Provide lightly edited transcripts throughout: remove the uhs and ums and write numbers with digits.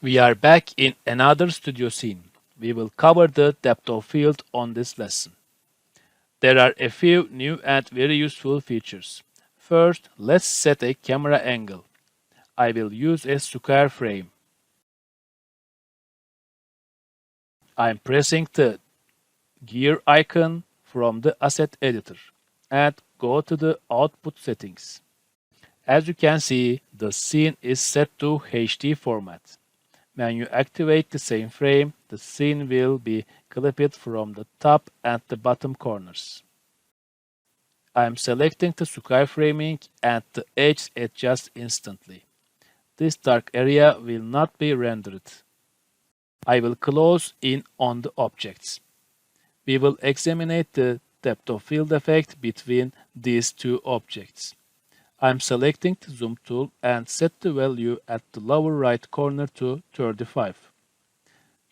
We are back in another studio scene. We will cover the depth of field on this lesson. There are a few new and very useful features. First, let's set a camera angle. I will use a square frame. I'm pressing the gear icon from the asset editor and go to the output settings. As you can see, the scene is set to HD format. When you activate the same frame, the scene will be clipped from the top and the bottom corners. I am selecting the square framing and the edges adjust instantly. This dark area will not be rendered. I will close in on the objects. We will examine the depth of field effect between these two objects. I am selecting the zoom tool and set the value at the lower right corner to 35.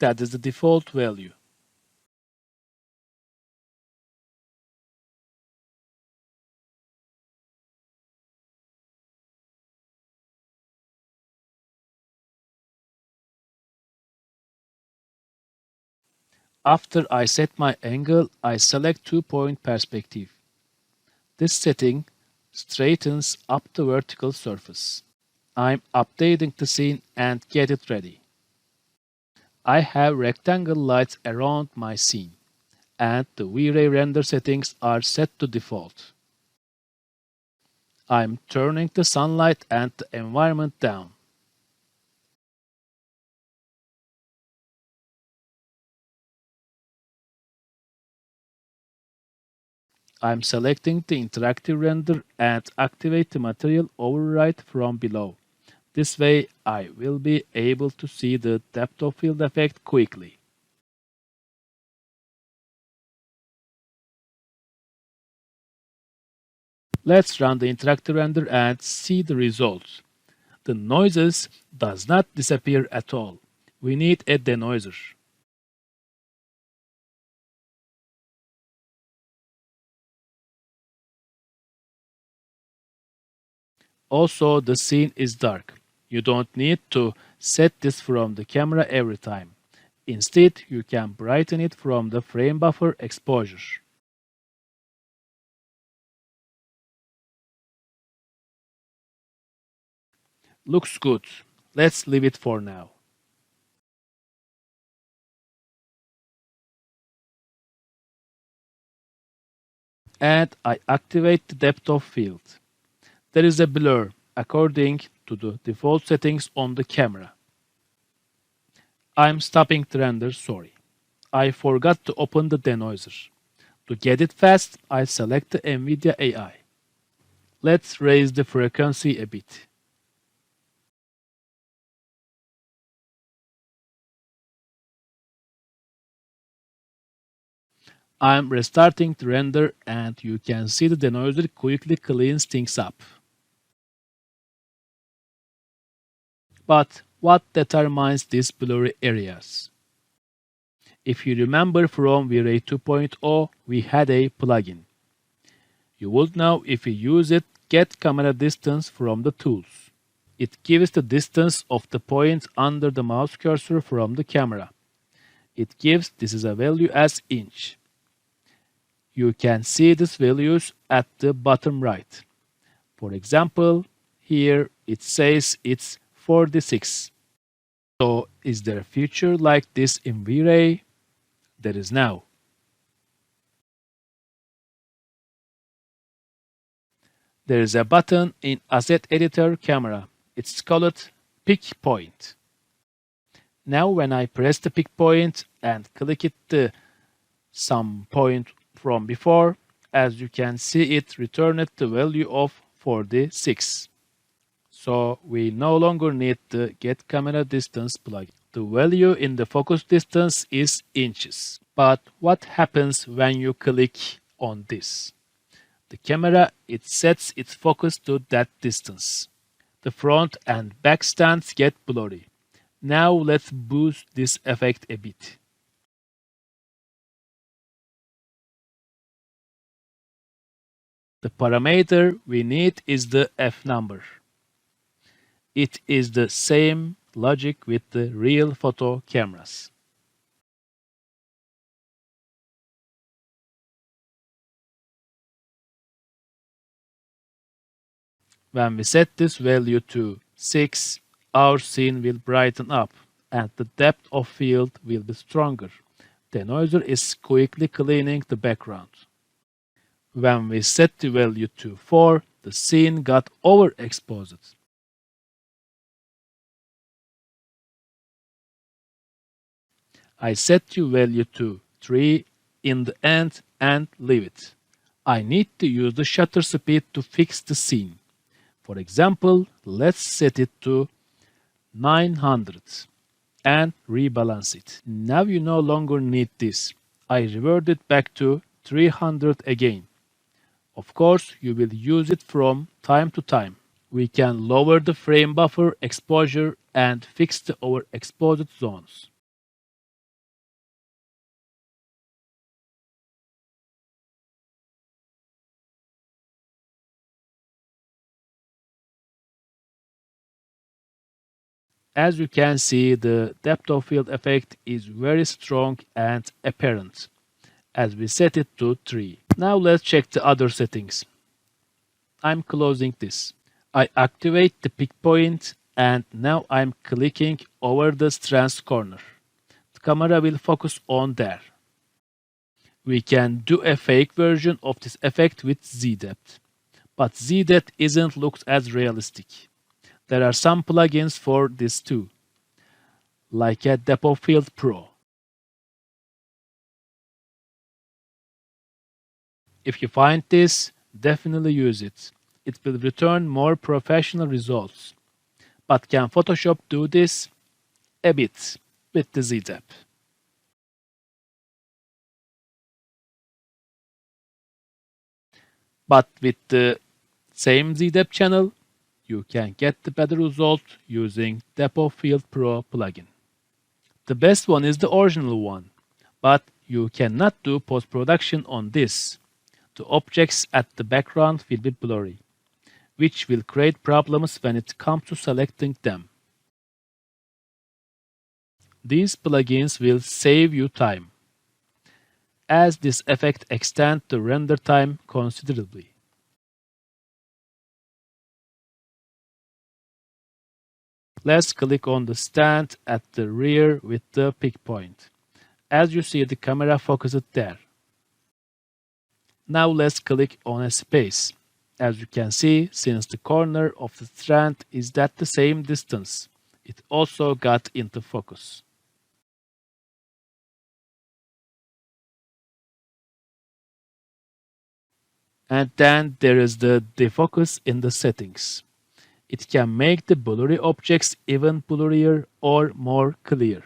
That is the default value. After I set my angle, I select two-point perspective. This setting straightens up the vertical surface. I'm updating the scene and get it ready. I have rectangle lights around my scene, and the V-Ray render settings are set to default. I'm turning the sunlight and the environment down. I'm selecting the interactive render and activate the material override from below. This way I will be able to see the depth of field effect quickly. Let's run the interactive render and see the results. The noises does not disappear at all. We need a denoiser. Also, the scene is dark. You don't need to set this from the camera every time. Instead, you can brighten it from the frame buffer exposure. Looks good. Let's leave it for now. And I activate the depth of field. There is a blur according to the default settings on the camera. I'm stopping the render, sorry. I forgot to open the denoiser. To get it fast, I select the NVIDIA AI. Let's raise the frequency a bit. I'm restarting the render and you can see the denoiser quickly cleans things up. But what determines these blurry areas? If you remember from vray 2.0, we had a plugin. You would know if you use it, get camera distance from the tools. It gives the distance of the point under the mouse cursor from the camera. It gives this is a value as inch. You can see these values at the bottom right. For example, here it says it's 46. So is there a feature like this in V-Ray? There is now. There is a button in Asset Editor Camera. It's called Pick Point. Now when I press the pick point and click it to some point from before, as you can see it returned the value of 46. So we no longer need the get camera distance plugin. The value in the focus distance is inches. But what happens when you click on this? The camera, it sets its focus to that distance. The front and back stands get blurry. Now let's boost this effect a bit. The parameter we need is the f number. It is the same logic with the real photo cameras. When we set this value to 6, our scene will brighten up and the depth of field will be stronger. The noiser is quickly cleaning the background. When we set the value to 4, the scene got overexposed. I set the value to 3 in the end and leave it. I need to use the shutter speed to fix the scene. For example, let's set it to 900 and rebalance it. Now you no longer need this. I revert it back to 300 again. Of course, you will use it from time to time. We can lower the frame buffer exposure and fix the overexposed zones. As you can see, the depth of field effect is very strong and apparent as we set it to 3. Now let's check the other settings. I'm closing this. I activate the pick point and now I'm clicking over the strands corner. The camera will focus on there. We can do a fake version of this effect with Z-depth, but Z-depth isn't looked as realistic. There are some plugins for this too, like a Depth of Field Pro. If you find this, definitely use it. It will return more professional results. But can Photoshop do this? A bit, with the Z-depth. But with the same Z-depth channel, you can get the better result using Depth of Field Pro plugin. The best one is the original one, but you cannot do post-production on this. The objects at the background will be blurry, which will create problems when it comes to selecting them. These plugins will save you time, as this effect extends the render time considerably. Let's click on the stand at the rear with the pick point. As you see, the camera focuses there. Now let's click on a space. As you can see, since the corner of the strand is at the same distance, it also got into focus. And then there is the defocus in the settings. It can make the blurry objects even blurrier or more clear.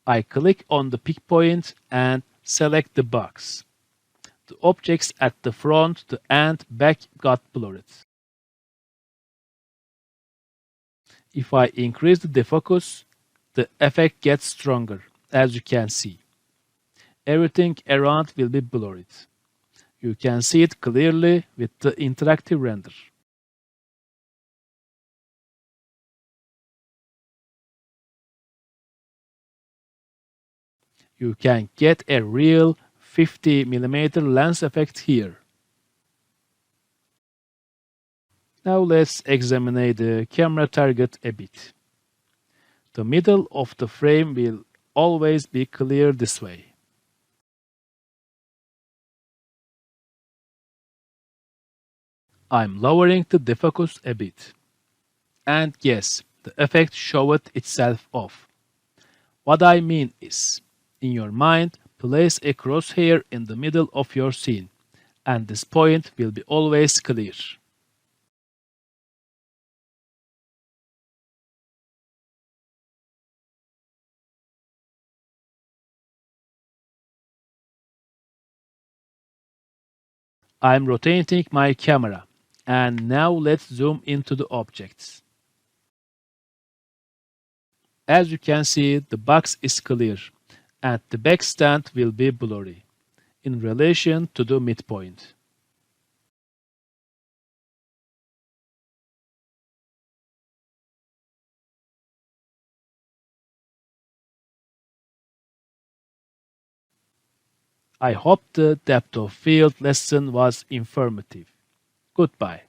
I click on the pick point and select the box. The objects at the front, the and back got blurred. If I increase the defocus, the effect gets stronger, as you can see. Everything around will be blurred. You can see it clearly with the interactive render. You can get a real 50mm lens effect here. Now let's examine the camera target a bit. The middle of the frame will always be clear this way. I'm lowering the defocus a bit. And yes, the effect showed itself off. What I mean is, in your mind, place a crosshair in the middle of your scene, and this point will be always clear. I'm rotating my camera, and now let's zoom into the objects. As you can see, the box is clear, and the back stand will be blurry in relation to the midpoint. I hope the depth of field lesson was informative. Goodbye.